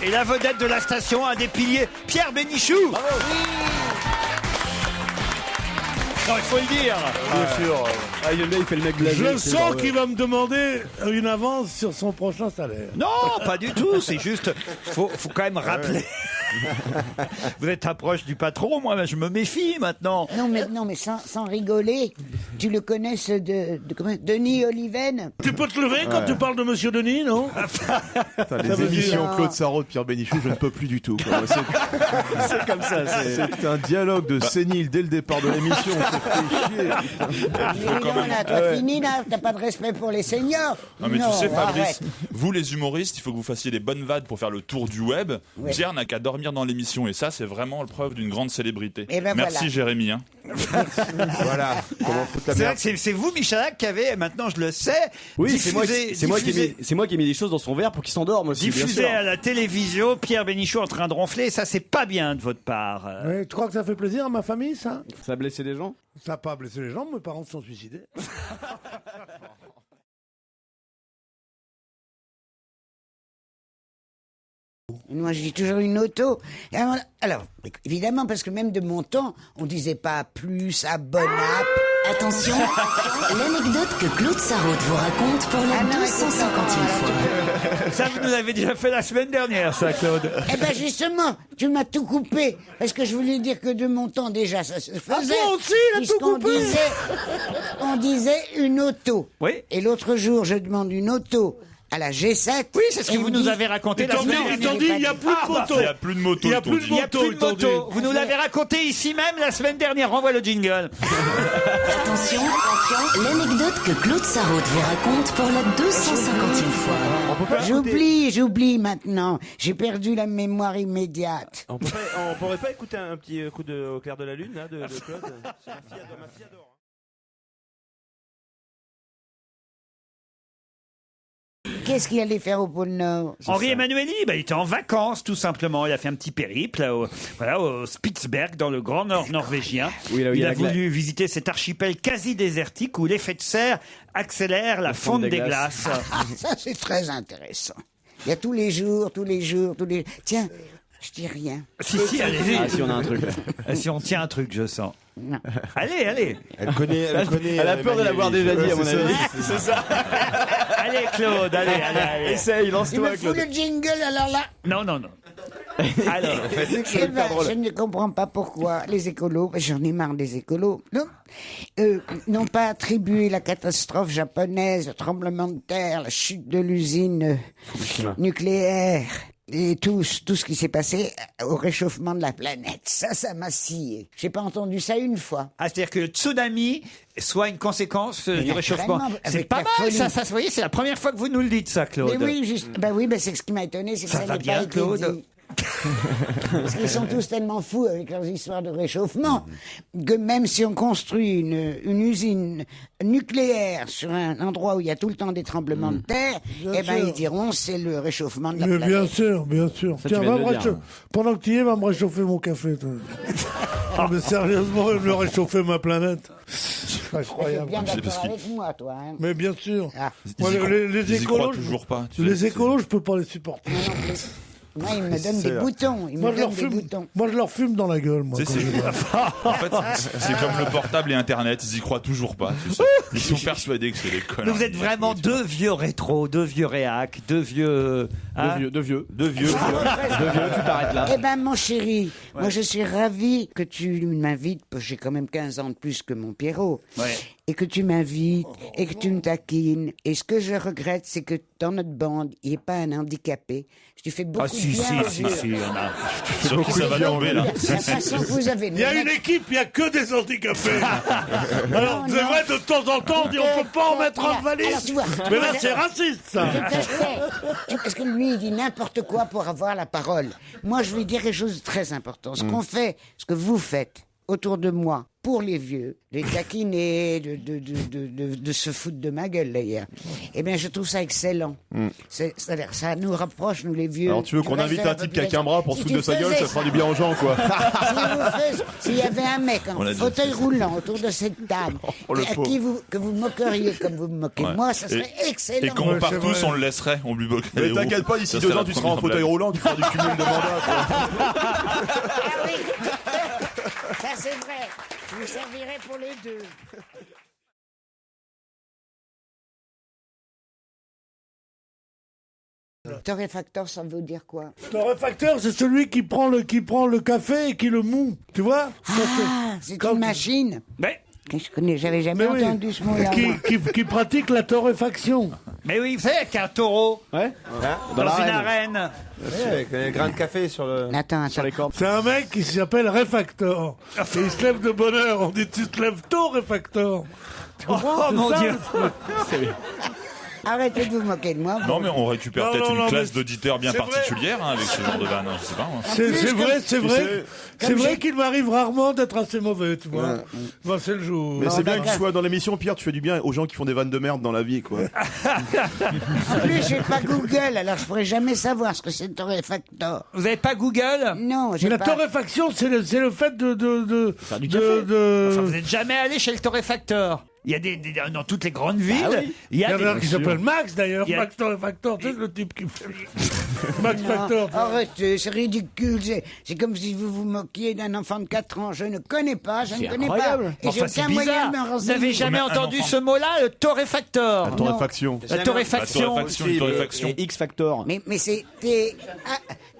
Et la vedette de la station, un des piliers, Pierre Bénichou. Non, il faut le dire. Bien sûr. Ah, il fait le mec blasé. Je sens qu'il va me demander une avance sur son prochain salaire. Non, pas du tout. C'est juste, faut quand même rappeler. Vous êtes un proche du patron, moi, je me méfie maintenant. Non, mais sans rigoler, tu le connais ce comment, Denis Oliven? Tu peux te lever quand tu parles de Monsieur Denis, non? Les émissions Claude Sarraute, Pierre Bénichou, je ne peux plus du tout. Quoi. C'est comme ça. C'est un dialogue de sénile dès le départ de l'émission. On se fait chier. Toi, fini là, t'as pas de respect pour les seniors. Non mais tu sais Fabrice, arrête. vous les humoristes, il faut que vous fassiez des bonnes vannes pour faire le tour du web. Ouais. Pierre n'a qu'à dormir dans l'émission et ça c'est vraiment le preuve d'une grande célébrité. Et ben Merci voilà. Jérémy. Hein. Voilà. Comment foutre la C'est vrai merde. que c'est vous, Michalak, qui avez, maintenant je le sais, Oui, diffusé, c'est moi qui ai mis des choses dans son verre pour qu'il s'endorme aussi. bien diffusé sûr. à la télévision, Pierre Bénichou en train de ronfler. Ça, c'est pas bien de votre part. Ouais, tu crois que ça fait plaisir à ma famille, ça? Ça a blessé des gens. Ça n'a pas blessé les gens, mes parents se sont suicidés. Moi, je dis toujours une auto. Alors, évidemment, parce que même de mon temps, on disait pas plus, abonnable. Attention, l'anecdote que Claude Sarraute vous raconte pour la 250e fois. Ça, vous nous l'avez déjà fait la semaine dernière, ça, Claude. Eh ben justement, tu m'as tout coupé. Parce que je voulais dire que de mon temps, déjà, ça se faisait. toi aussi, il a tout puisqu'on coupé. on disait une auto. Oui. Et l'autre jour, je demande une auto à la G7. Oui, c'est ce que Et vous il nous dit- avez raconté la Ils semaine t'ont dernière. dit, il n'y a plus de moto. Il n'y a plus de moto. Il y a ils t'ont plus de dit. Il n'y a plus de ils t'ont dit. moto. Vous nous l'avez raconté ici même la semaine dernière. Renvoie le jingle. Attention, l'anecdote que Claude Sarraute vous raconte pour la 250e fois. J'oublie maintenant. J'ai perdu la mémoire immédiate. On pourrait pas écouter un petit coup de Au clair de la lune là, de Claude. C'est ma fille adore. Qu'est-ce qu'il allait faire au pôle Nord? Henri Emmanuelli, il était en vacances, tout simplement. Il a fait un petit périple au Spitzberg, dans le Grand Nord norvégien. Oui, là où il il y a a la glace. voulu visiter cet archipel quasi désertique où l'effet de serre accélère la fonte des glaces. Ah, ça, c'est très intéressant. Il y a tous les jours. Tiens, je dis rien. Si, allez-y. Ah, si on a un truc. Si on tient un truc, je sens. Non. Allez. Elle connaît. Elle a peur de l'avoir déjà dit, à mon avis. C'est ça. Allez, Claude, allez. Essaye, Tu lance-toi, me fous Claude. le jingle, alors là. Non. Alors, Eh ben, je ne comprends pas pourquoi les écolos, j'en ai marre des écolos, n'ont pas attribué la catastrophe japonaise, le tremblement de terre, la chute de l'usine nucléaire et tout ce qui s'est passé au réchauffement de la planète. Ça m'a scié. J'ai pas entendu ça une fois. c'est-à-dire que le tsunami soit une conséquence du réchauffement. naturellement, C'est avec pas la mal, folie. ça, vous voyez, c'est la première fois que vous nous le dites, ça, Claude. Mais oui, c'est ce qui m'a étonné, c'est que Ça ça va n'ait bien, pas été Claude dit. Parce qu'ils sont tous tellement fous avec leurs histoires de réchauffement que même si on construit une usine nucléaire sur un endroit où il y a tout le temps des tremblements de terre, Bien sûr. ils diront c'est le réchauffement de la Mais planète. bien sûr. Ça, tu Tiens, viens va de me le dire. pendant que tu y es, va me réchauffer mon café. Toi. Ah, mais sérieusement, il me réchauffer ma planète. C'est T'es incroyable. bien C'est d'accord parce qu'il- avec moi, toi. Hein. Mais bien sûr. Ah. Moi, les Ils y croient écolos, toujours pas. tu sais, les c'est- écolos, je peux pas les supporter. Moi non plus. Moi, ils me donnent des boutons. Ils Moi, me je leur donnent des fume. boutons. Moi, je leur fume dans la gueule. Moi, Tu sais, quand je les vois. En fait, c'est comme le portable et Internet, ils y croient toujours pas. Tu sais. Ils sont persuadés que c'est des Mais connards. vous êtes vraiment deux vieux rétros, deux vieux réacs, deux vieux... hein De vieux. Deux vieux. Tu t'arrêtes là. Eh ben, mon chéri, moi, je suis ravie que tu m'invites, parce que j'ai quand même 15 ans de plus que mon Pierrot. Ouais. Et que tu m'invites, et que tu me taquines. Et ce que je regrette, c'est que dans notre bande, il n'y ait pas un handicapé. Tu fais beaucoup Ah si, de bien aux si, vieux. on a... Sur qui ça va tomber là De toute façon, vous avez... Il y a une équipe, il n'y a que des handicapés. Alors, Non, c'est non. vrai, de temps en temps, on dit on peut pas en mettre en Alors, valise. tu vois. Mais là, c'est raciste, ça. Tout à fait. Parce que lui, il dit n'importe quoi pour avoir la parole. Moi, je vais dire quelque chose de très important. Ce qu'on fait, ce que vous faites autour de moi, pour les vieux, les taquiner, de se foutre de ma gueule d'ailleurs. Eh bien, je trouve ça excellent. C'est-à-dire, ça nous rapproche, nous les vieux. Alors tu veux qu'on du reste invite de la un type qui a population. qu'un bras pour se Si foutre de tu sa gueule, faisais ça fera du bien aux gens, quoi. S'il y avait un mec en fauteuil roulant autour de cette table, le et à pauvre. qui que vous moqueriez comme vous me moquez Ouais. moi, ça serait excellent. Et quand on part c'est tous, vrai. on le laisserait, on lui bloquerait Mais les roues. t'inquiète pas, d'ici Ça 2 serait ans, la tu seras en première fauteuil blague. roulant, tu feras du cumul de mandats, quoi. Ah oui, ça c'est vrai. Je vous servirai pour les deux. Torréfacteur, ça veut dire quoi? Torréfacteur, c'est celui qui prend le café et qui le moud. Tu vois? Ah, c'est Comme- une machine. Mais, J'avais jamais Mais oui. entendu ce mot-là. qui, moi. qui pratique la torréfaction. mais oui, vous savez, avec un taureau Ouais. dans une arène. Avec les grains de café sur le. Attends, Sur les cordes. C'est un mec qui s'appelle Réfactor. Et il se lève de bonne heure. On dit tu te lèves tôt, Réfactor. Tu comprends? Oh C'est mon ça, Dieu. le truc. Arrêtez de vous moquer de moi. Non, mais on récupère Non, peut-être non, une non, classe mais d'auditeurs bien c'est vrai. particulière hein, avec ce genre de vanne. Je sais pas. Moi. C'est vrai, c'est vrai. C'est comme vrai j'ai- qu'il m'arrive rarement d'être assez mauvais, tu vois. Bon, c'est le jour. Mais c'est bien que d'accord. tu sois dans l'émission, Pierre, tu fais du bien aux gens qui font des vannes de merde dans la vie, quoi. En plus, j'ai pas Google, alors je pourrais jamais savoir ce que c'est le torréfacteur. Vous n'avez pas Google? Non, Mais j'ai la pas. torréfaction, c'est le fait de Faire du café. Enfin, vous n'êtes jamais allé chez le torréfacteur? Il y a dans toutes les grandes villes, oui. il y Il y a en a un qui des... s'appelle Max d'ailleurs, Il y a- Max Torréfacteur, tu sais le type qui fait Max Non, Factor. arrêtez, c'est ridicule. C'est comme si vous vous moquiez d'un enfant de 4 ans. Je ne connais pas, je ne connais incroyable. pas. Et j'ai Enfin, c'est aucun moyen bizarre. de me Vous renseigner. n'avez jamais Mais un entendu enfant. ce mot-là, le torréfacteur? Torréfaction. La torréfaction. La torréfaction, une torréfaction. Et X Factor. Mais c'est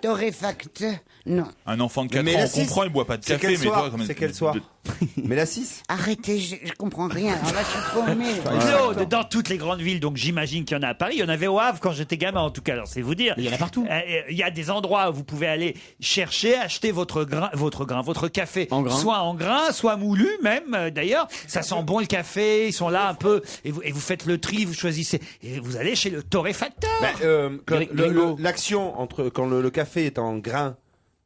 torréfacteur. Non. Un enfant de 4 Mais ans, la on six, comprend, il boit pas de c'est café, quel mais soir toi, quand même. C'est quel soir Mais la 6 Arrêtez, je comprends rien. Alors là, je suis paumé. Claude, dans toutes les grandes villes, donc j'imagine qu'il y en a à Paris, il y en avait au Havre quand j'étais gamin en tout cas, alors c'est vous dire. Il y en a partout. Il y a des endroits où vous pouvez aller chercher, acheter votre café, En grain. soit en grain, soit moulu même d'ailleurs. Ça sent bon le café, ils sont là un peu, et vous faites le tri, vous choisissez, et vous allez chez le torréfacteur. Gringo. L'action entre quand le café est en grain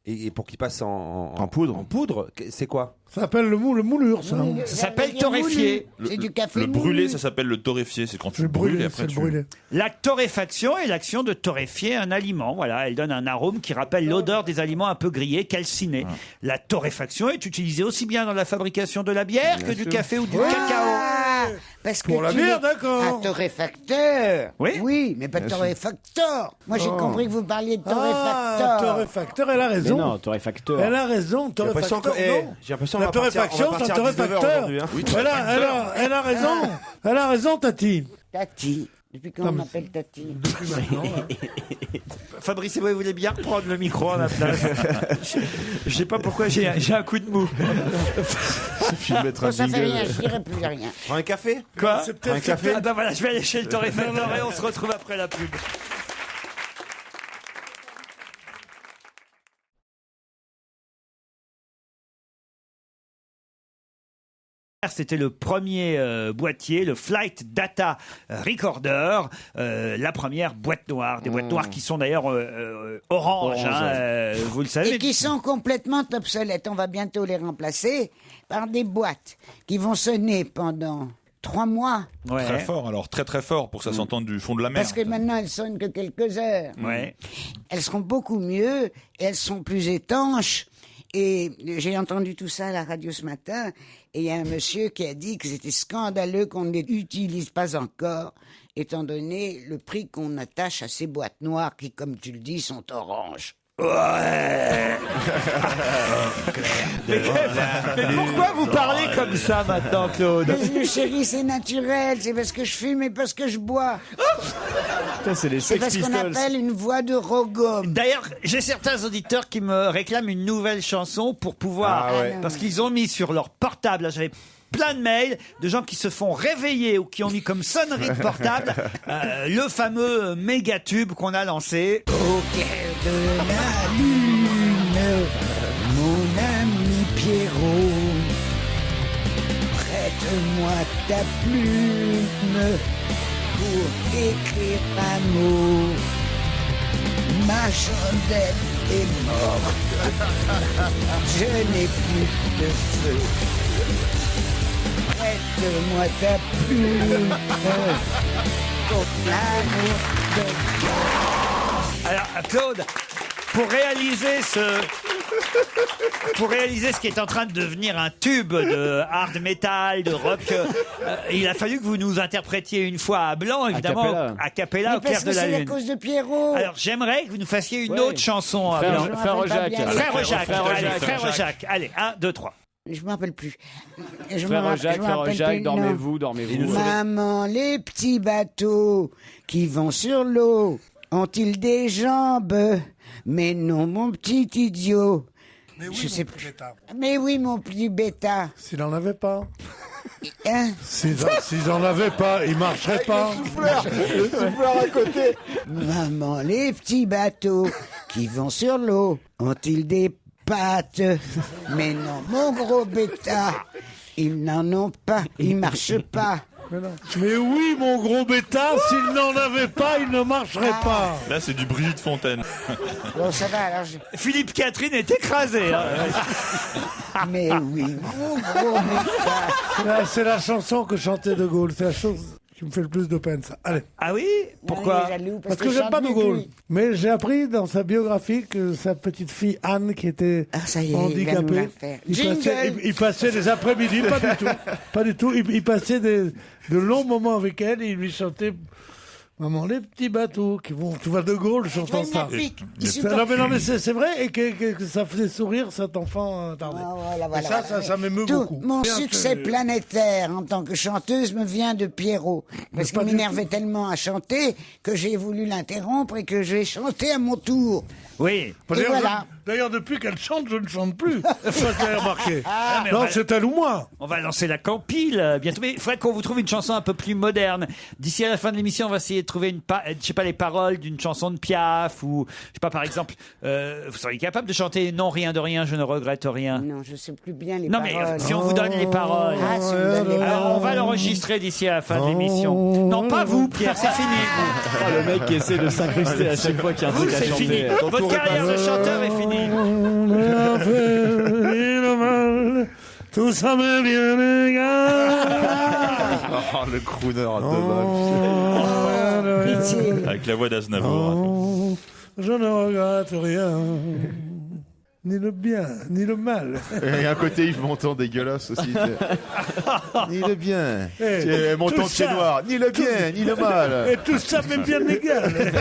et pour qu'il passe en poudre. En poudre, c'est quoi? Ça s'appelle le moulure, ça. Ça s'appelle torréfié. C'est du café Le moulu. brûlé, ça s'appelle le torréfié. C'est quand tu Le le brûles et brûlé, après c'est le tu. brûlé. La torréfaction est l'action de torréfier un aliment. Voilà, elle donne un arôme qui rappelle l'odeur des aliments un peu grillés, calcinés. La torréfaction est utilisée aussi bien dans la fabrication de la bière que du café ou du cacao. Ah, parce que Pour la tu bière, es d'accord. Un torréfacteur. Oui. mais pas de torréfacteur. Moi, j'ai compris que vous parliez de Ah, torréfacteur. torréfacteur, elle a Mais raison. non, torréfacteur. Elle a raison, J'ai l'impression torréfacteur, que- non. j'ai l'impression La qu'on va partir- torréfaction, on va c'est un partir à 19 heures torréfacteur. aujourd'hui, hein. Oui, Elle a raison. Elle a raison, Tati. Tati. Depuis quand on m'appelle Tati? Fabrice, vous voulez bien reprendre le micro à ma place? Je sais pas pourquoi j'ai un coup de mou. Suffit de mettre un Ça fait rien, jingle. je dirai plus rien. Prends un café? Quoi? C'est peut-être- Un café? Ah ben voilà, je vais aller chez le torréfacteur et on se retrouve après la pub. C'était le premier boîtier, le Flight Data Recorder, la première boîte noire. Des boîtes noires qui sont d'ailleurs orange, hein, vous le savez. Et qui sont complètement obsolètes. On va bientôt les remplacer par des boîtes qui vont sonner pendant 3 mois. Ouais. Très fort, alors très très fort pour que ça s'entende du fond de la mer. Parce que maintenant, elles sonnent que quelques heures. Ouais. Elles seront beaucoup mieux, et elles sont plus étanches. Et j'ai entendu tout ça à la radio ce matin, et il y a un monsieur qui a dit que c'était scandaleux qu'on ne les utilise pas encore, étant donné le prix qu'on attache à ces boîtes noires qui, comme tu le dis, sont oranges. Mais pourquoi vous parlez comme ça maintenant, Claude? Mais, chérie, c'est naturel, c'est parce que je fume et parce que je bois. Putain, c'est les C'est Sex parce qu'on Pistols. appelle une voix de rogome. D'ailleurs, j'ai certains auditeurs qui me réclament une nouvelle chanson pour pouvoir... Ah ouais. Parce qu'ils ont mis sur leur portable, là, j'avais plein de mails de gens qui se font réveiller ou qui ont mis comme sonnerie de portable le fameux méga tube qu'on a lancé. Au clair de la lune, mon ami Pierrot, prête-moi ta plume pour écrire un mot. Ma chandelle est morte, je n'ai plus de feu. Prête-moi ta plume pour l'amour de... Alors, Claude, pour réaliser ce qui est en train de devenir un tube de hard metal, de rock, il a fallu que vous nous interprétiez une fois à blanc, évidemment, a cappella au clair de la c'est lune. à cause de Pierrot. Alors, j'aimerais que vous nous fassiez une autre chanson à blanc. Frère Jacques. Frère Jacques. Allez, 1, 2, 3. Je me rappelle plus. Frère Jacques, dormez-vous. Maman, les petits bateaux qui vont sur l'eau ont-ils des jambes? Mais non, mon petit idiot. Mais oui, Je sais mon plus. bêta. Mais oui, mon petit bêta. S'il n'en avait pas. Hein? S'ils n'en avaient pas, il marcherait pas. Le souffleur à côté. Maman, les petits bateaux qui vont sur l'eau ont-ils des pattes? Mais non, mon gros bêta, ils n'en ont pas, ils marchent pas. Mais oui, mon gros bêta, s'il n'en avait pas, il ne marcherait pas. Là, c'est du bruit de fontaine. Bon, ça va, alors Philippe Catherine est écrasé. Hein. Mais oui, mon gros bêta. C'est la chanson que chantait De Gaulle. C'est la chose qui me fait le plus de peine, ça. Allez. Ah oui? Pourquoi? Parce que j'aime pas De Gaulle. Mais j'ai appris dans sa biographie que sa petite fille Anne, qui était handicapée, il passait des après-midi, pas du tout. Il passait de longs moments avec elle et il lui chantait Maman, les petits bateaux qui vont. Tu vois De Gaulle chantant ça. Non mais c'est vrai et que ça faisait sourire cet enfant tardé. Ça m'émeut beaucoup. Mon succès planétaire en tant que chanteuse me vient de Pierrot. Parce qu'il m'énervait tellement à chanter que j'ai voulu l'interrompre et que j'ai chanté à mon tour. Oui. D'ailleurs, depuis qu'elle chante, je ne chante plus. Ça, j'ai remarqué. Non, c'est elle ou moi. On va lancer la campile bientôt. Mais il faudrait qu'on vous trouve une chanson un peu plus moderne. D'ici à la fin de l'émission, on va essayer de trouver les paroles d'une chanson de Piaf ou, je sais pas, par exemple, vous seriez capable de chanter Non, rien de rien, je ne regrette rien. Non, je sais plus bien les paroles. Non, mais si on vous donne les paroles. Alors, on va l'enregistrer d'ici à la fin de l'émission. Non, pas vous, Pierre, c'est fini. Le mec qui essaie de s'incruster à chaque fois qu'il y a un truc à chanter. C'est fini. Votre carrière de chanteur est finie. Tout ça m'est bien égal. Oh, le crooner à 2 balles. Avec la voix d'Aznavour. Je ne regrette rien. Ni le bien, ni le mal. Et un côté Yves Montand dégueulasse aussi. Ni le bien. Montand pied noir. Ni le bien, ni le mal. Et tout ça m'est bien égal.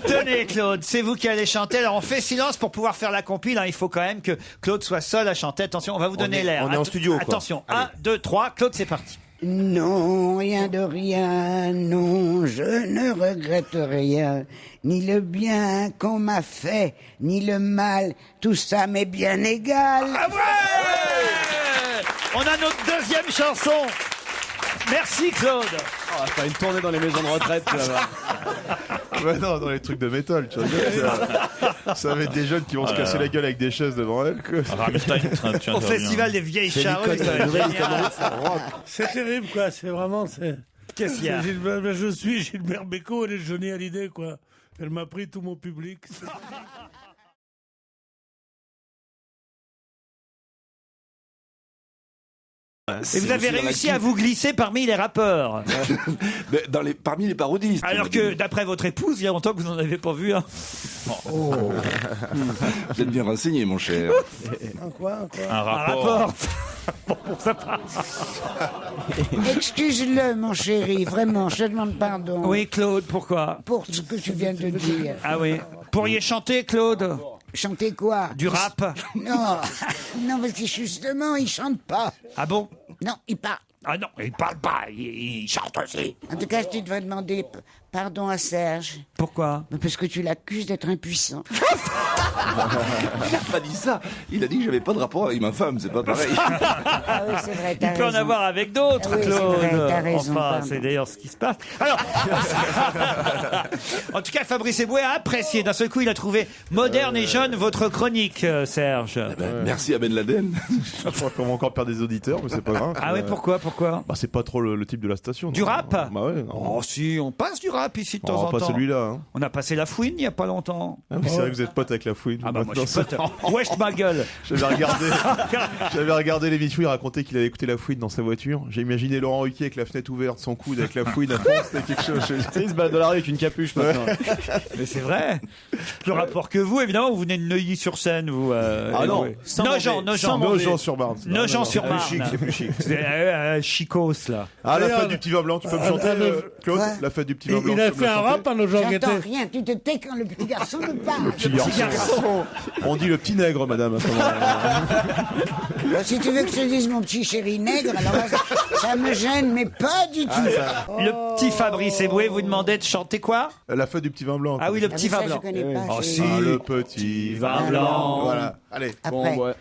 Tenez, Claude, c'est vous qui allez chanter. Alors, on fait silence pour pouvoir faire la compile. Il faut quand même que Claude soit seul à chanter. Attention, on va vous donner l'air. On est en studio, quoi. Attention, 1, 2, 3. Claude, c'est parti. Non, rien de rien, non, je ne regrette rien, ni le bien qu'on m'a fait, ni le mal, tout ça m'est bien égal. Ah ouais! On a notre deuxième chanson. Merci, Claude. On va faire une tournée dans les maisons de retraite, là-bas. Ouais, non, dans les trucs de métal, tu vois. Ça va être des jeunes qui vont se casser la gueule avec des chaises devant elles. Au festival des vieilles charrues. C'est terrible, quoi. C'est vraiment. Qu'est-ce qu'il y a? Je suis Gilbert Bécaud, elle est Johnny Hallyday, quoi. Elle m'a pris tout mon public. Et vous avez réussi à vous glisser parmi les rappeurs. Parmi les parodistes. Alors que, d'après votre épouse, il y a longtemps que vous n'en avez pas vu un. Vous êtes bien renseigné, mon cher. Un rapport. Bon, ça passe. Excuse-le, mon chéri, vraiment, je te demande pardon. Oui, Claude, pourquoi? Pour ce que tu viens de dire. Ah oui. Pourriez chanter, Claude? Chanter quoi? Du rap? Non, non, parce que justement, il chante pas. Ah bon? Non, il parle. Ah non, il parle pas, il chante aussi. En tout cas, tu devrais demander pardon à Serge. Pourquoi? Parce que tu l'accuses d'être impuissant. Il n'a pas dit ça. Il a dit que j'avais pas de rapport avec ma femme, c'est pas pareil. Ah oui, c'est vrai, Il peut en avoir avec d'autres, Ah oui, Claude. c'est vrai, t'as raison, Enfin, pardon. c'est d'ailleurs ce qui se passe. Alors, en tout cas, Fabrice Eboué a apprécié. D'un seul coup, il a trouvé moderne et jeune votre chronique, Serge. Merci à Ben Laden. Je crois qu'on va encore perdre des auditeurs, mais c'est pas grave. Ah oui, pourquoi? Bah, c'est pas trop le type de la station. Du non. rap? Bah ouais. Non. Oh si, on passe du rap et puis si de temps en pas temps. celui-là. Hein. On a passé La Fouine il n'y a pas longtemps. Ah oui, c'est vrai que vous êtes pote avec La Fouine. Ah bah moi je suis pote. Wesh ma gueule. J'avais regardé l'émission, il racontait qu'il avait écouté La Fouine dans sa voiture. J'ai imaginé Laurent Ruquier avec la fenêtre ouverte, son coude avec La Fouine à fond, c'était quelque chose. Il se balade dans la rue avec une capuche maintenant. Mais c'est vrai. Plus rapport que vous, évidemment, vous venez de Neuilly-sur-Seine, vous. Ah non, Nogent-sur-Marne. Nogent-sur-Marne. C'est plus chic. C'est chicos, là. Ah, la fête du petit vin blanc, tu peux me chanter, Claude? La fête du petit vin blanc. Il a fait un rap à nos gens qui étaient. J'entends rien, tu te tais quand le petit garçon me parle. Le petit garçon. On dit le petit nègre, madame. À ce moment-là. Si tu veux que je te dise mon petit chéri nègre, alors là, ça me gêne, mais pas du tout. Le petit Fabrice Eboué vous demandait de chanter quoi? La fête du petit vin blanc. Ah oui, le petit vin Ça, blanc. je connais pas. Oh, je- si. Ah, le petit vin blanc. Voilà. Allez. Après, Moi,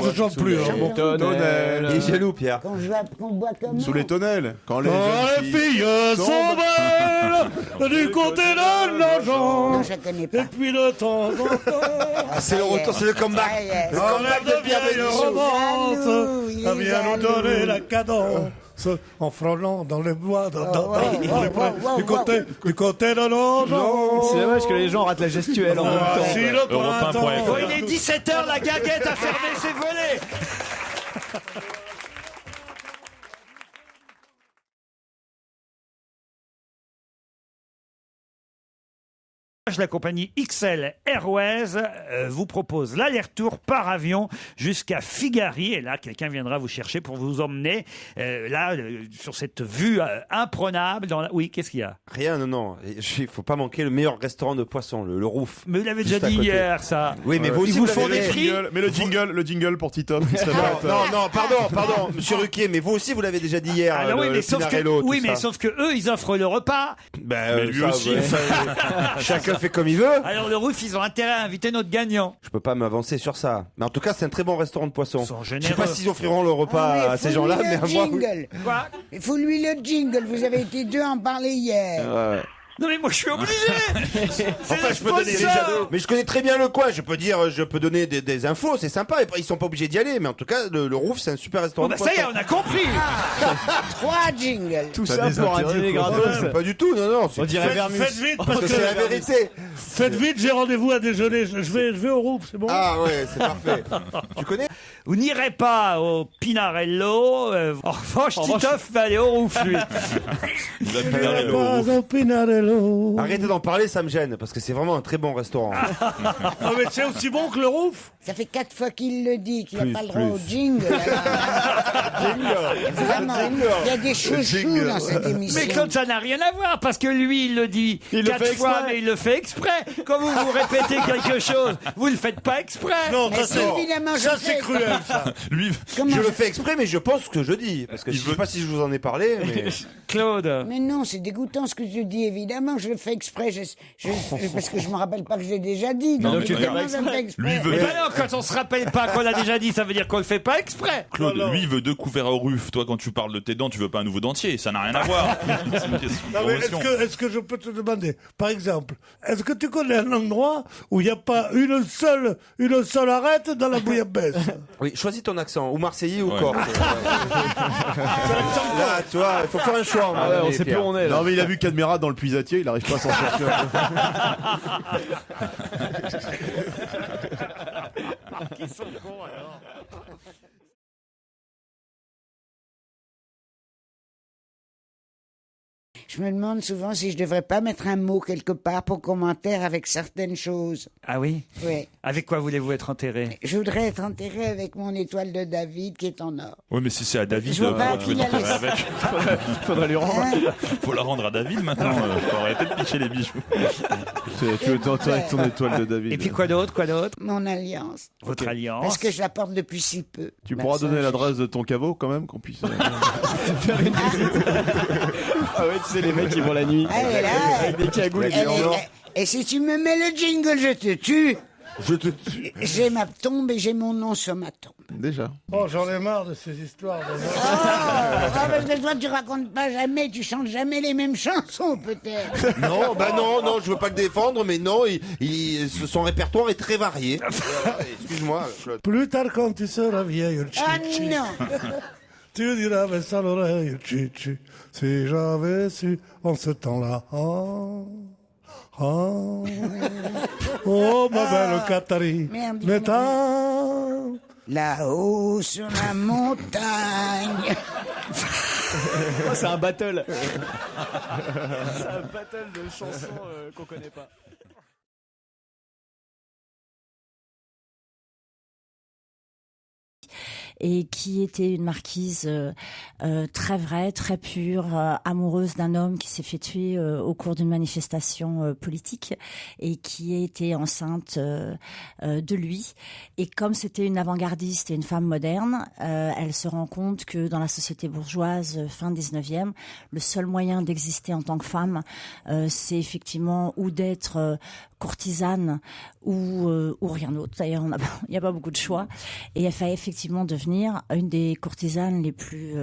je chante plus. hein. Tonnelle. Il est jaloux, Pierre. qu'on boit comme Sous les tonnelles. Quand les Oh, les filles sont belles du côté de Non, Nogent. je connais Et pas. puis de temps en temps, Ah, c'est le retour, c'est le comeback. Ça y est. Le on comeback a de de Pierre vieilles Bénichou. romances. Jaloux, il Ça est vient nous jaloux. donner la cadence. En frôlant dans les bois, dans les prés, wow, du côté de Nogent. C'est dommage que les gens ratent la gestuelle en même temps. Si le printemps- Oh, il est 17h, la guinguette a fermé ses volets. La compagnie XL Airways vous propose l'aller-retour par avion jusqu'à Figari. Et là, quelqu'un viendra vous chercher pour vous emmener sur cette vue imprenable. Oui, qu'est-ce qu'il y a? Rien, non. Il faut pas manquer le meilleur restaurant de poisson, le Roof. Mais vous l'avez déjà Juste à dit côté. hier, ça. Oui, mais vous Ils aussi, vous vous font l'avez des dit. prix. Mais le jingle pour Titoff, il serait pas. Non, pardon, monsieur Ruquier, mais vous aussi, vous l'avez déjà dit hier. Ah, oui, le mais sauf que, Pinarello, tout ça. sauf que eux, ils offrent le repas. Ben, Mais lui ça, aussi. ouais. Chacun fait comme il veut. Alors le Roof, ils ont intérêt à inviter notre gagnant. Je peux pas m'avancer sur ça. Mais en tout cas, c'est un très bon restaurant de poisson. Ils sont Je sais généreux. pas s'ils offriront le repas Ah, mais à ces faut gens-là, lui mais le à moi. oui. jingle. Quoi? Il faut lui le jingle. Vous avez été deux à en parler hier. Ouais. Non mais moi je suis obligé. Enfin, je peux donner des cadeaux. Mais je connais très bien le coin. Je peux donner des infos. C'est sympa. Ils sont pas obligés d'y aller. Mais en tout cas, le Roof, c'est un super restaurant Bon, de bah, ça y est, poisson. on a compris. 3 jingles. Tout T'as ça des pour un intérêts, dîner quoi. gratos. Pas du tout. Non. On dirait Vermus. Faites vite, Parce parce que que c'est la vérité. faites vite, j'ai rendez-vous à déjeuner. Je vais au Roof, c'est bon? Ah ouais, c'est parfait. Tu connais? Vous n'irez pas au Pinarello. En revanche, Titoff va aller au Roof, lui. Il a Je Pinarello vais au pas Roof. au Pinarello. Arrêtez d'en parler, ça me gêne parce que c'est vraiment un très bon restaurant. Non, mais c'est aussi bon que le Roof. Ça fait 4 fois qu'il le dit, qu'il n'a Plus, pas le droit au jingle. Vraiment, il y a des chouchous dans cette émission. Mais Claude, ça n'a rien à voir, parce que lui, il le dit Il le 4 fait fois, exprès. mais il le fait exprès. Quand vous vous répétez quelque chose, vous le faites pas exprès. Non, Mais si, évidemment, ça je c'est fais. cruel, ça. Lui, Je le fais exprès, mais je pense que je dis. Parce que je sais pas si je vous en ai parlé, mais. Claude. Mais non, c'est dégoûtant ce que je dis, évidemment, je le fais exprès, parce que je me rappelle pas que j'ai déjà dit. Non, Donc, mais tu le fais évidemment, pas je le fais exprès. Lui veut Eh ben non, quand on se rappelle pas qu'on l'a déjà dit, ça veut dire qu'on le fait pas exprès. Claude, Non, non. lui, il veut 2 couverts au Roof. Toi, quand tu parles de tes dents, tu veux pas un nouveau dentier. Ça n'a rien à voir. C'est une question de Non, mais promotion. est-ce que je peux te demander, par exemple, est-ce que tu connais un endroit où il n'y a pas une seule arête dans la bouillabaisse? Oui, choisis ton accent, ou marseillais ou Ouais. corse. Là, tu vois, il faut faire un choix. Ah ouais, on sait plus où on est là. Non, mais il a vu Cadmérat dans le puisatier, il arrive pas à s'en sortir. Je me demande souvent si je devrais pas mettre un mot quelque part pour commentaire avec certaines choses. Ah oui? Oui. Avec quoi voulez-vous être enterré? Je voudrais être enterré avec mon étoile de David qui est en or. Ouais, mais si c'est à David, Je vois pas pourquoi tu veux qui la t'enterrer laisse. avec? Faudrait lui rendre. Hein? Faut la rendre à David maintenant. Faut arrêter de picher les bijoux. Tu veux t'enterrer avec ton étoile de David. Et puis quoi d'autre? Quoi d'autre? Mon alliance. Votre alliance? Parce que je la porte depuis si peu. Tu Ben, pourras ça, donner je- l'adresse de ton caveau quand même, qu'on puisse. Ah ouais, tu sais, les mecs qui vont la nuit. Elle est là. Avec des cagoules. Et si tu me mets le jingle, je te tue. Je te tue. J'ai ma tombe et j'ai mon nom sur ma tombe. Déjà. Oh, j'en ai marre de ces histoires. Parce que toi, tu racontes pas jamais, tu chantes jamais les mêmes chansons, peut-être. Non, bah non, je veux pas le défendre, mais non, son répertoire est très varié. Excuse-moi, Claude. Plus tard, quand tu seras vieille, Ah chic, non. Tu dirais ça à l'oreille, Chichi, si j'avais su en ce temps-là. Oh, oh, oh ma belle Katari, là-haut sur la montagne. Oh, c'est un battle. C'est un battle de chansons qu'on connaît pas. Et qui était une marquise très vraie, très pure, amoureuse d'un homme qui s'est fait tuer au cours d'une manifestation politique et qui était enceinte de lui. Et comme c'était une avant-gardiste et une femme moderne, elle se rend compte que dans la société bourgeoise fin 19e, le seul moyen d'exister en tant que femme, c'est effectivement ou d'être courtisane ou rien d'autre. D'ailleurs, il n'y a pas beaucoup de choix. Et elle fait effectivement devenir une des courtisanes les plus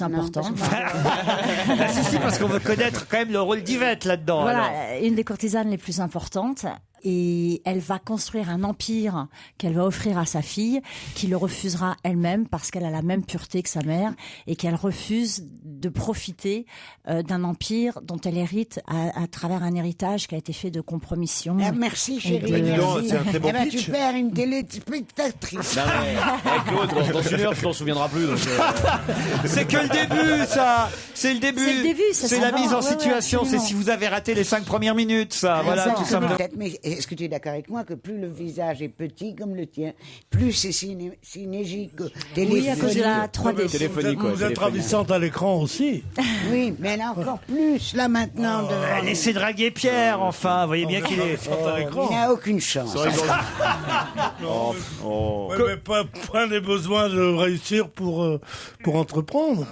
importantes. Si, parce qu'on veut connaître quand même le rôle d'Yvette là-dedans. Voilà, alors. une des courtisanes les plus importantes. Et elle va construire un empire qu'elle va offrir à sa fille, qui le refusera elle-même parce qu'elle a la même pureté que sa mère et qu'elle refuse de profiter d'un empire dont elle hérite à travers un héritage qui a été fait de compromission. Ah, merci chérie. C'est un très bon pitch. Tu perds une téléspectatrice. Claude, dans une heure, tu t'en souviendras plus. Donc, C'est que le début, ça. C'est le début. C'est le début, ça C'est s'en la va. mise en Ouais, situation. ouais, C'est si vous avez raté les 5 premières minutes, ça. Voilà, tout simplement. Peut-être, mais est-ce que tu es d'accord avec moi que plus le visage est petit comme le tien, plus c'est synégique, Oui, à cause de la 3D. téléphonique, Vous êtes ravissante à l'écran aussi. Oui, mais elle a encore plus là maintenant. Laissez draguer Pierre, enfin. Vous voyez bien qu'il est. Il n'a aucune chance. Mais pas les besoins de réussir pour entreprendre.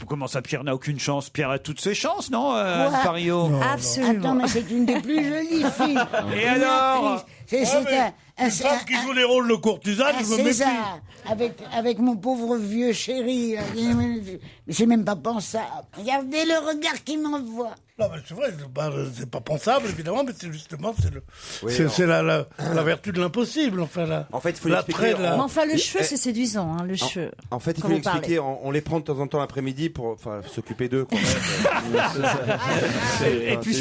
Comment ça, Pierre n'a aucune chance? Pierre a toutes ses chances, non, Quoi Pario? Absolument. Attends, mais c'est une des plus jolies filles. Et alors? Une femme qui joue les rôles de courtisane, je me méfie. César, avec mon pauvre vieux chéri. C'est même pas pensable. Regardez le regard qu'il m'envoie. Non, mais c'est vrai, c'est pas pensable, évidemment, mais c'est justement, Oui, c'est la vertu de l'impossible, enfin, En fait, il faut l'attrait l'expliquer. Mais enfin, le cheveu, c'est séduisant, hein, le cheveu. En fait, il faut Quand vous l'expliquer. On les prend de temps en temps l'après-midi pour s'occuper d'eux. quoi. Et puis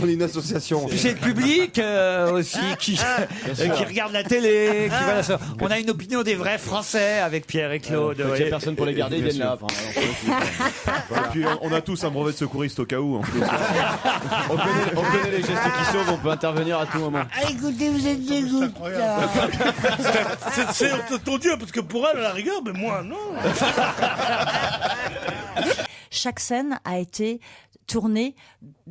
On est une association. Puis c'est le public aussi qui regarde la télé. On a une opinion des vrais Français avec Pierre et Claude. il n'y a personne pour les garder, ils viennent là. Et puis on a tous un brevet de secouriste au cas où. On connaît les gestes qui sauvent, on peut intervenir à tout moment. Ah, écoutez, vous êtes des gouttes. C'est ton Dieu, parce que pour elle, à la rigueur, mais moi, non. Chaque scène a été tournée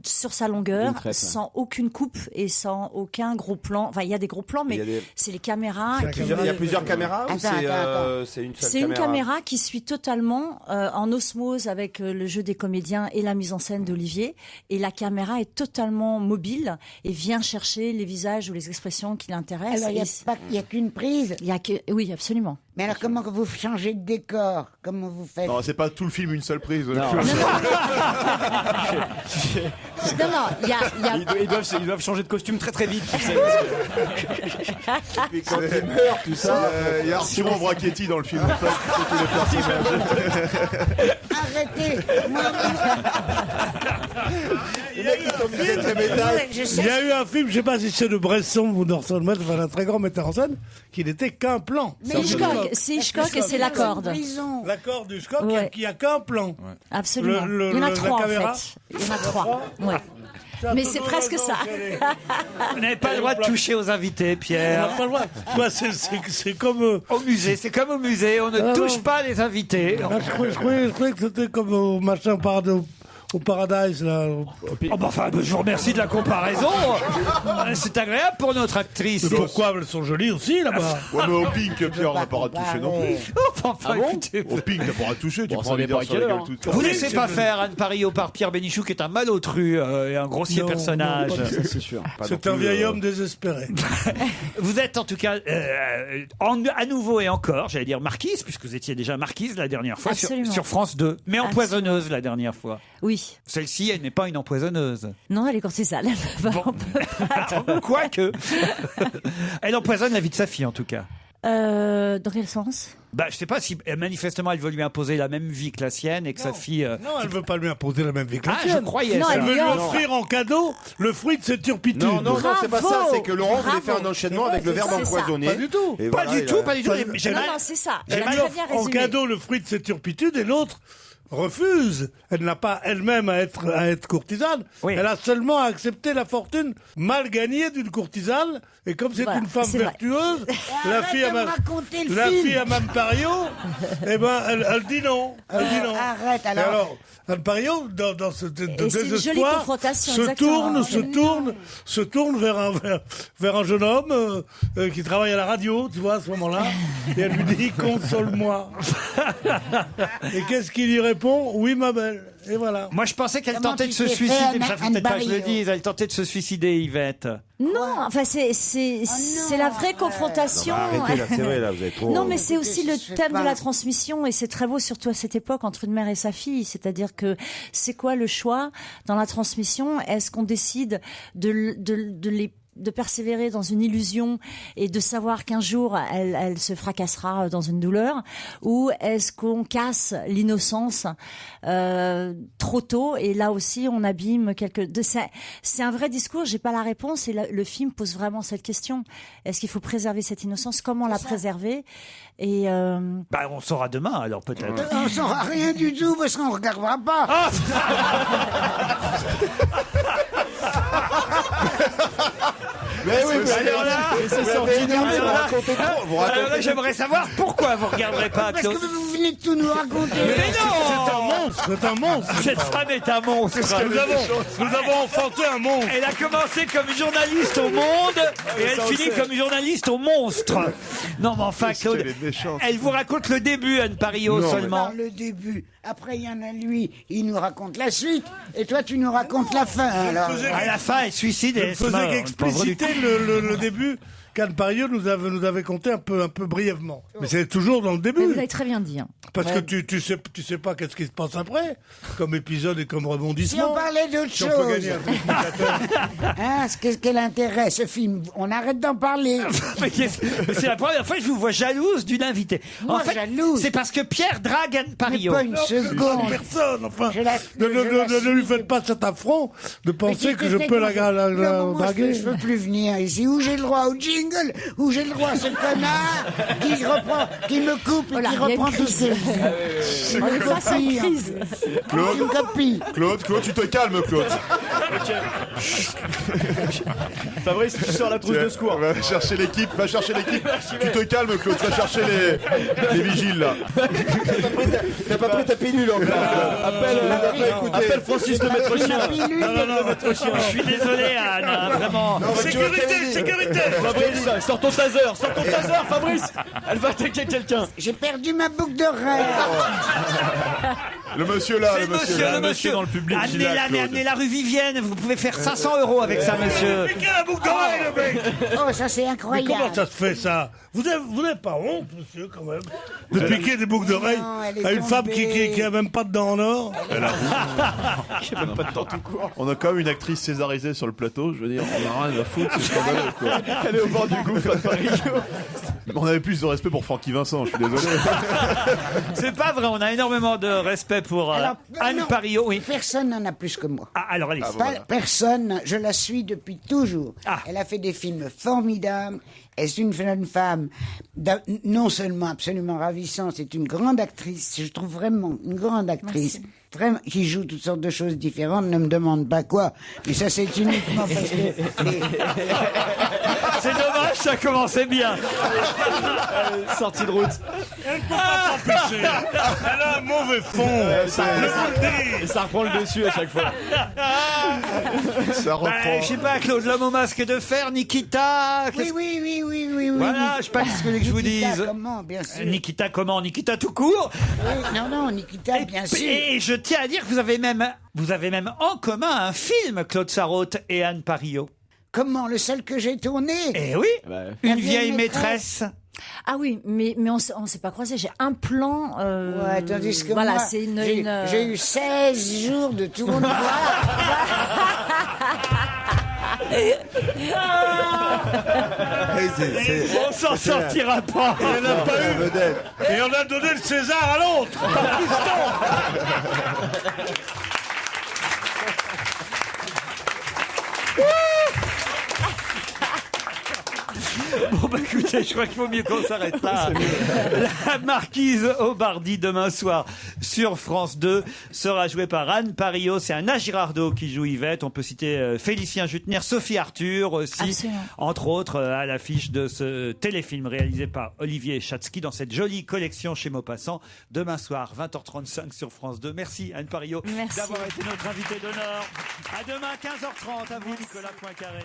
sur sa longueur, D'une traite, sans aucune coupe et sans aucun gros plan. Enfin, il y a des gros plans, mais c'est les caméras. Il y a plusieurs caméras ou Attends. c'est une seule C'est une caméra qui suit totalement en osmose avec le jeu des comédiens et la mise en scène d'Olivier. Et la caméra est totalement mobile et vient chercher les visages ou les expressions qui l'intéressent. Alors, il n'y a qu'une prise. Oui, absolument. Mais alors, comment vous changez de décor? Comment vous faites? Non, c'est pas tout le film une seule prise. Non, Ils doivent changer de costume très très vite. Tu sais, Et quand il meurt, tout ça. Il y a Arthur Brachetti dans le film. C'est tous les personnages. Arrêtez. Il y a eu un film, je sais pas si c'est de Bresson ou d'Orson Welles, enfin un très grand metteur en scène, qui n'était qu'un plan. Mais c'est Hitchcock et c'est la corde. La corde du Hitchcock, Ouais. qui a qu'un plan. Absolument. Il y en a 3 en caméra. fait. Il y en a 3. Ouais. Mais c'est presque ça. Vous n'avez pas le droit de toucher aux invités, Pierre. On n'a pas le droit. Quoi, c'est comme... Au musée, c'est comme au musée, on ne touche pas les invités. Je croyais que c'était comme au machin au Paradise, là. Je vous remercie de la comparaison. C'est agréable pour notre actrice. Mais pourquoi elles sont jolies aussi, là-bas? Ouais, mais au Pink, Pierre, on n'a pas à toucher non plus. Écoutez, Au Pink, t'as pas à toucher, tu Bon, prends ça les dépend dents à sur quelle la heure, gueule toute vous laissez pas faire Anne Parillo par Pierre Bénichou, qui est un malotru et un grossier personnage. Ça, c'est sûr. C'est un vieil homme désespéré. Vous êtes en tout cas à nouveau et encore, j'allais dire marquise, puisque vous étiez déjà marquise la dernière fois sur France 2, mais empoisonneuse la dernière fois. Oui. Celle-ci, elle n'est pas une empoisonneuse. Non, elle est courtisane. Quoique. Elle empoisonne la vie de sa fille, en tout cas. Dans quel sens? Bah, je sais pas si manifestement elle veut lui imposer la même vie que la sienne et que sa fille. Non, elle veut pas lui imposer la même vie que la Ah, sienne. je croyais. Non, ça. Elle veut lui Non. offrir en cadeau le fruit de ses turpitudes. Non, c'est pas ça. Bravo. C'est que Laurent voulait faire un Bravo. enchaînement avec le verbe c'est ça. empoisonné. Pas du tout. Et Pas voilà, du tout, pas du tout. Pas- J'ai Non, mal- non, c'est ça. Elle J'ai lui très offre bien en résumé. cadeau le fruit de ses turpitudes et l'autre refuse. Elle n'a pas elle-même à être courtisane. Oui. Elle a seulement à accepter la fortune mal gagnée d'une courtisane. Et comme c'est Voilà, une femme c'est vrai. vertueuse, la Arrête fille de à me raconter le la film. fille à Mme Pario, eh ben, elle dit non. Elle dit non. Arrête, Et alors. alors, Mme Pario, dans ce Et c'est une jolie désespoir, confrontation, se exactement. tourne vers un jeune homme qui travaille à la radio, tu vois, à ce moment-là, et elle lui dit console-moi. Et qu'est-ce qu'il lui répond? Oui, ma belle. Et voilà. Moi, je pensais qu'elle Comment tentait de tu se t'es fait, suicider, mais ça Anne- fait peut-être pas que je le Anne dise. Elle tentait de se suicider, Yvette. Non, enfin c'est la vraie confrontation. Arrêtez là, c'est vrai là, vous avez trop. Non, mais c'est aussi le Je sais thème pas. de la transmission et c'est très beau, surtout à cette époque, entre une mère et sa fille. C'est-à-dire que c'est quoi le choix dans la transmission? Est-ce qu'on décide de persévérer dans une illusion et de savoir qu'un jour elle se fracassera dans une douleur, ou est-ce qu'on casse l'innocence trop tôt et là aussi on abîme c'est un vrai discours. J'ai pas la réponse et le film pose vraiment cette question. Est-ce qu'il faut préserver cette innocence? Comment la préserver? Et Bah, on saura demain, alors peut-être. On saura rien du tout parce qu'on regardera pas. Ah Mais oui, mais alors là, c'est sorti vous racontez trop. Vous alors là, racontez. j'aimerais savoir pourquoi vous regarderez pas Parce Claude. que vous venez de tout nous raconter. Mais non, C'est un monstre, c'est un monstre. cette femme est un monstre. Nous avons enfanté un monstre. Elle a commencé comme journaliste au Monde et elle finit comme journaliste au Monstre. Non, mais enfin, Claude, qu'elle est méchante. elle vous raconte le début, Anne Pario, Non, seulement. Par le début. Après, il y en a lui, il nous raconte la suite. Et toi, tu nous racontes la fin. Alors, À la fin, elle suicide et Je ne elle se meurt. faisais qu'expliciter le début qu'Anne Pario nous avait conté un peu brièvement. Mais c'est toujours dans le mais début. vous avez très bien dit. Hein. Parce que tu sais pas qu'est-ce qui se passe après, comme épisode et comme si rebondissement. on parlait d'autre Si on peut chose. gagner un téléspectateur. Hein, quel intérêt, ce film? On arrête d'en parler. Mais c'est la première fois que je vous vois jalouse d'une invitée. Moi, jalouse. c'est parce que Pierre drague Anne Mais Pario. pas une seconde. Personne, enfin. Je la- Ne lui faites pas cet affront de penser que je peux la draguer. Je peux plus venir ici. Où j'ai le droit au jingle, où j'ai le droit à ce connard qui me coupe et Voilà, qui il y a reprend une tout ce que crise. je dis. On est face à une crise. Claude, Une copie. Claude, tu te calmes, Claude. Fabrice, tu sors la trousse de secours. Va chercher l'équipe, Tu te calmes, Claude, tu vas chercher les vigiles là. T'as pas pris ta pilule encore. Appelle Francis le maître chien. Je suis désolé, Anne, hein, vraiment. Sécurité. Fabrice, sors ton taser, Fabrice. Elle va attaquer quelqu'un. J'ai perdu ma boucle d'oreille. Le monsieur là, C'est le monsieur dans le public qui l'a, Claude. Amenez la rue Vivienne, vous pouvez faire 500 € avec ça, monsieur. Mais quelle a la boucle d'oreille, le mec? Oh, ça c'est Mais incroyable. comment ça se fait, ça? Vous n'avez pas honte, monsieur, quand même, de piquer des boucles d'oreilles Non, elle est à une femme tombée. qui a même pas de dents en or? On a quand même une actrice césarisée sur le plateau, je veux dire, on a rien à foutre, c'est scandaleux quoi. Elle est au bord du gouffre à Paris. On avait plus de respect pour Francky Vincent, je suis désolé. C'est pas vrai, on a énormément de respect pour Alors, Anne non, Pario, oui. Personne n'en a plus que moi. Ah, alors allez. Personne, je la suis depuis toujours. Ah. Elle a fait des films formidables. Elle est une jeune femme, non seulement absolument ravissante, c'est une grande actrice, je trouve vraiment une grande actrice. Merci. Vraiment, qui joue toutes sortes de choses différentes, ne me demande pas quoi, mais ça c'est uniquement parce que... C'est dommage, ça commençait bien. Sortie de route. Elle peut pas s'empêcher. Elle a un mauvais fond. Et ça reprend le dessus à chaque fois. Ça Bah, reprend. je sais pas, Claude, l'homme au masque de fer, Nikita. Oui. Voilà, je sais pas ce que je vous Nikita, dise. comment, bien sûr. Nikita comment? Nikita tout court. Oui, non, Nikita, bien sûr. Et je tiens à dire que vous avez même en commun un film, Claude Sarraute et Anne Pario. Comment, le seul que j'ai tourné? Eh oui, une vieille maîtresse. Ah oui, mais on s'est pas croisés. J'ai un plan. Ouais, tandis que voilà, moi, c'est j'ai eu 16 jours de tournoi. On s'en sortira pas. Il n'y en a pas eu. Et on a donné le César à l'autre. Par piston. Bon bah écoutez, je crois qu'il vaut mieux qu'on s'arrête là. La Marquise au Bardi demain soir sur France 2 sera jouée par Anne Parillo. C'est Anna Girardot qui joue Yvette. On peut citer Félicien Jutner, Sophie Arthur aussi, absolument, entre autres à l'affiche de ce téléfilm réalisé par Olivier Chatzky dans cette jolie collection chez Maupassant. Demain soir 20h35 sur France 2. Merci Anne Parillo d'avoir été notre invitée d'honneur. À demain 15h30. À vous Nicolas Poincaré.